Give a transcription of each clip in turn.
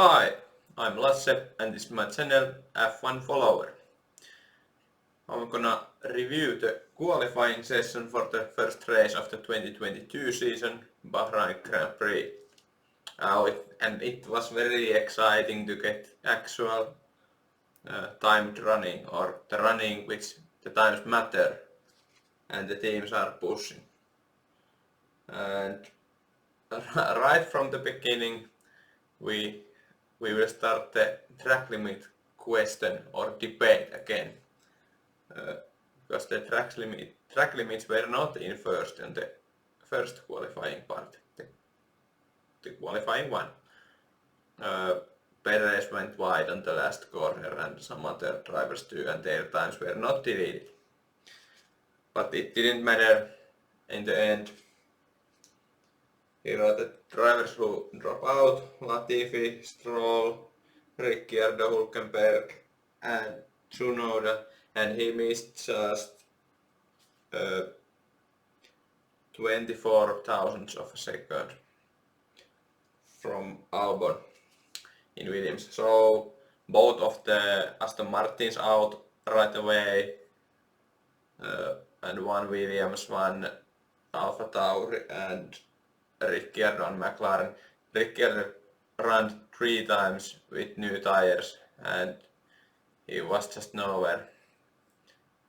Hi, I'm Lasse and this is my channel F1 Follower. I'm gonna review the qualifying session for the first race of the 2022 season, Bahrain Grand Prix. It was very exciting to get actual timed running, or the running which the times matter and the teams are pushing. And right from the beginning we will start the track limit question or debate again. Because the track limits were not in first in the first qualifying part, the qualifying one. Perez went wide on the last corner and some other drivers too, and their times were not deleted. But it didn't matter in the end. Here are the drivers who drop out: Latifi, Stroll, Ricciardo, Hülkenberg and Tsunoda, and he missed just 24 thousandths of a second from Albon in Williams. So both of the Aston Martins out right away, and one Williams, one Alpha Tauri, and Ricciardo on McLaren. Ricciardo ran 3 times with new tires and he was just nowhere.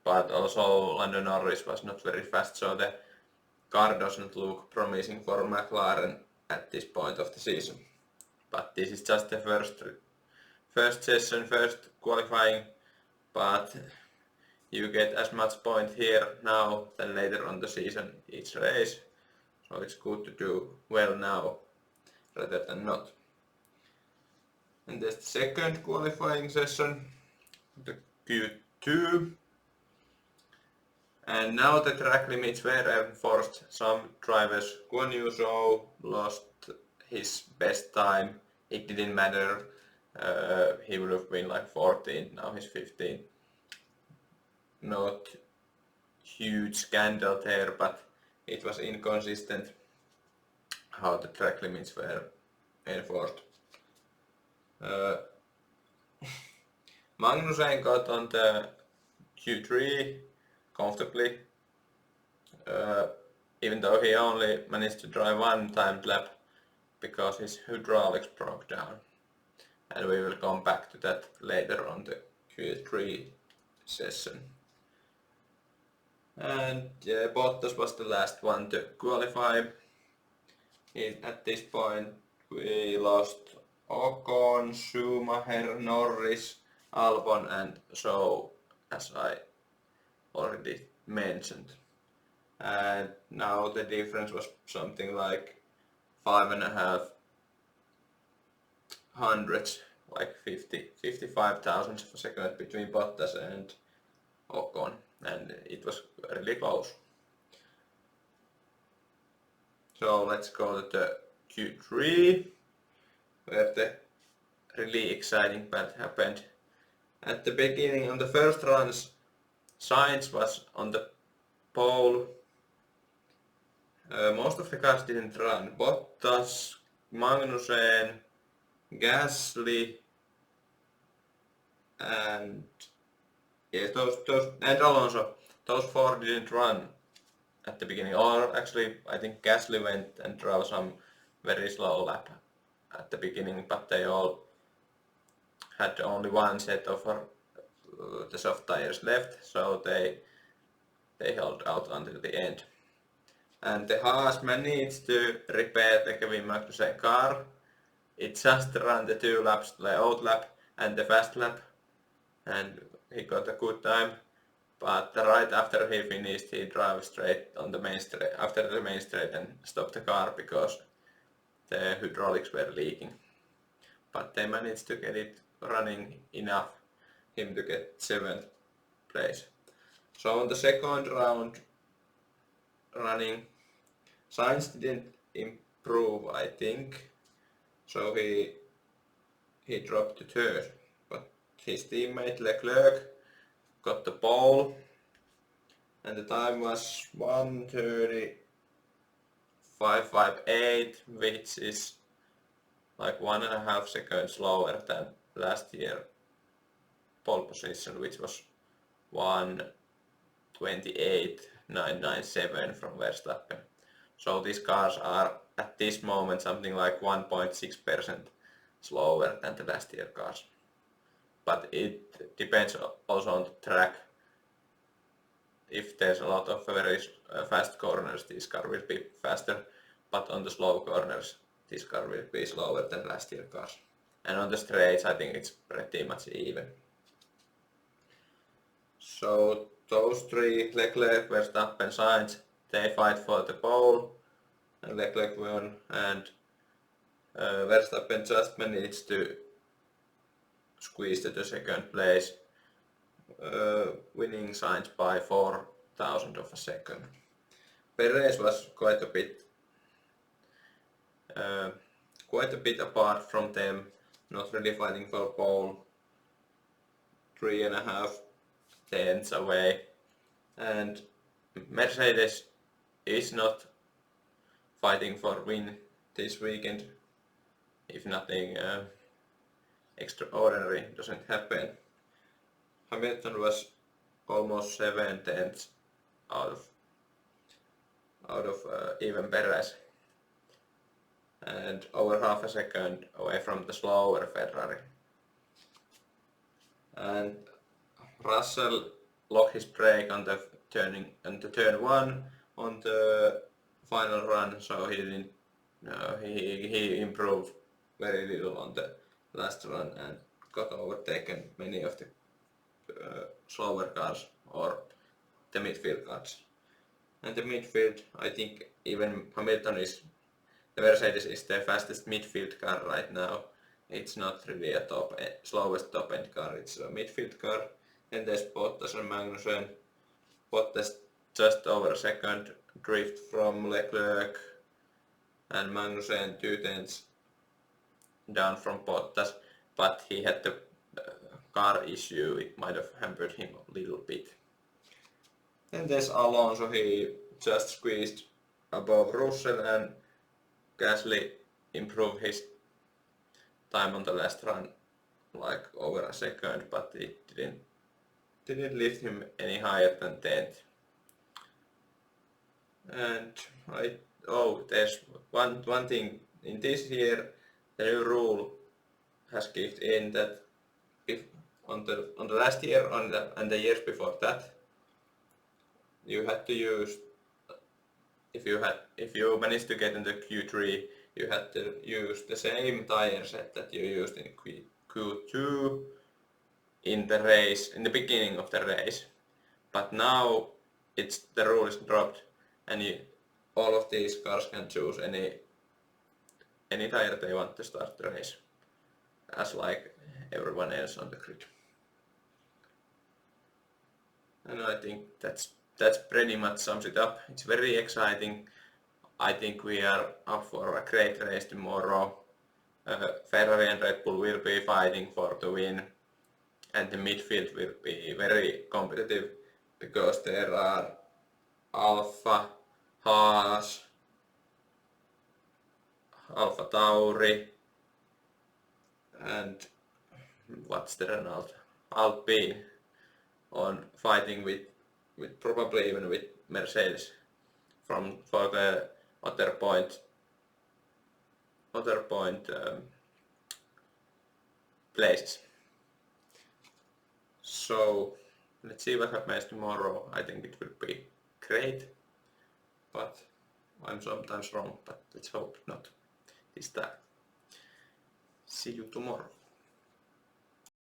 But also Lando Norris was not very fast, so the car doesn't look promising for McLaren at this point of the season. But this is just the first session, first qualifying, but you get as much point here now than later on the season each race. So it's good to do well now rather than not. And the second qualifying session, the Q2. And now the track limits were enforced. Some drivers, Guan Yu Zhou lost his best time. It didn't matter. He would have been like 14, now he's 15. Not huge scandal there, but it was inconsistent how the track limits were enforced. Magnussen got on the Q3 comfortably, even though he only managed to drive one timed lap because his hydraulics broke down. And we will come back to that later on the Q3 session. And Bottas was the last one to qualify. At this point we lost Ocon, Schumacher, Norris, Albon and Zhou, as I already mentioned. And now the difference was something like 5.5 hundredths, like 55 thousandths of a second between Bottas and Ocon, and it was really close. So let's go to the Q3, where the really exciting part happened. At the beginning, on the first runs, Sainz was on the pole. Most of the cars didn't run. Bottas, Magnussen, Gasly, and and Alonso. Those 4 didn't run at the beginning, or actually I think Gasly went and drove some very slow lap at the beginning, but they all had only one set of the soft tires left, so they held out until the end. And the Haas managed to repair the Kevin Magnussen car. It just ran the 2 laps, the old lap and the fast lap, and he got a good time. But right after he finished, he drove straight on the main straight, after the main straight, and stopped the car because the hydraulics were leaking. But they managed to get it running enough him to get 7th place. So on the second round running, Sainz didn't improve, I think. So he dropped to 3rd. But his teammate Leclerc got the pole, and the time was 1:30.558, which is like 1.5 seconds slower than last year pole position, which was 1:28.997 from Verstappen. So these cars are at this moment something like 1.6% slower than the last year cars. But it depends also on the track. If there's a lot of very fast corners, this car will be faster, but on the slow corners, this car will be slower than last year cars. And on the straights, I think it's pretty much even. So those three, Leclerc, Verstappen, Sainz, they fight for the pole, and Leclerc won, and Verstappen just managed to squeeze to the second place, winning Sainz by 4,000 of a second. Perez was quite a bit apart from them, not really fighting for pole, 3.5 tenths away, and Mercedes is not fighting for win this weekend if nothing extraordinary doesn't happen. Hamilton was almost 7 tenths out of even Perez, and over half a second away from the slower Ferrari. And Russell locked his brake on the turn 1 on the final run, so he didn't. He improved very little on the last run and got overtaken many of the slower cars or the midfield cars. And the midfield, I think even Hamilton is, the Mercedes is the fastest midfield car right now. It's not really a slowest top end car, it's a midfield car. And there's Bottas and Magnussen. Bottas just over a second drift from Leclerc, and Magnussen 2 tenths down from Bottas, but he had the car issue, it might have hampered him a little bit. Then there's Alonso, he just squeezed above Russell, and Gasly improved his time on the last run like over a second, but it didn't lift him any higher than 10th. And there's one thing in this year, the new rule has kicked in that if on the last year and the years before that, you had to use, if you managed to get into Q3, you had to use the same tire set that you used in Q2 in the race, in the beginning of the race. But now the rule is dropped, and all of these cars can choose any tire they want to start the race, as like everyone else on the grid. And I think that's pretty much sums it up. It's very exciting. I think we are up for a great race tomorrow. Ferrari and Red Bull will be fighting for the win, and the midfield will be very competitive because there are Alfa, Haas, Alfa Tauri, and what's the Renault? Alpine on fighting with probably even with Mercedes for the other point places. So let's see what happens tomorrow. I think it will be great, but I'm sometimes wrong, but let's hope not this time. See you tomorrow.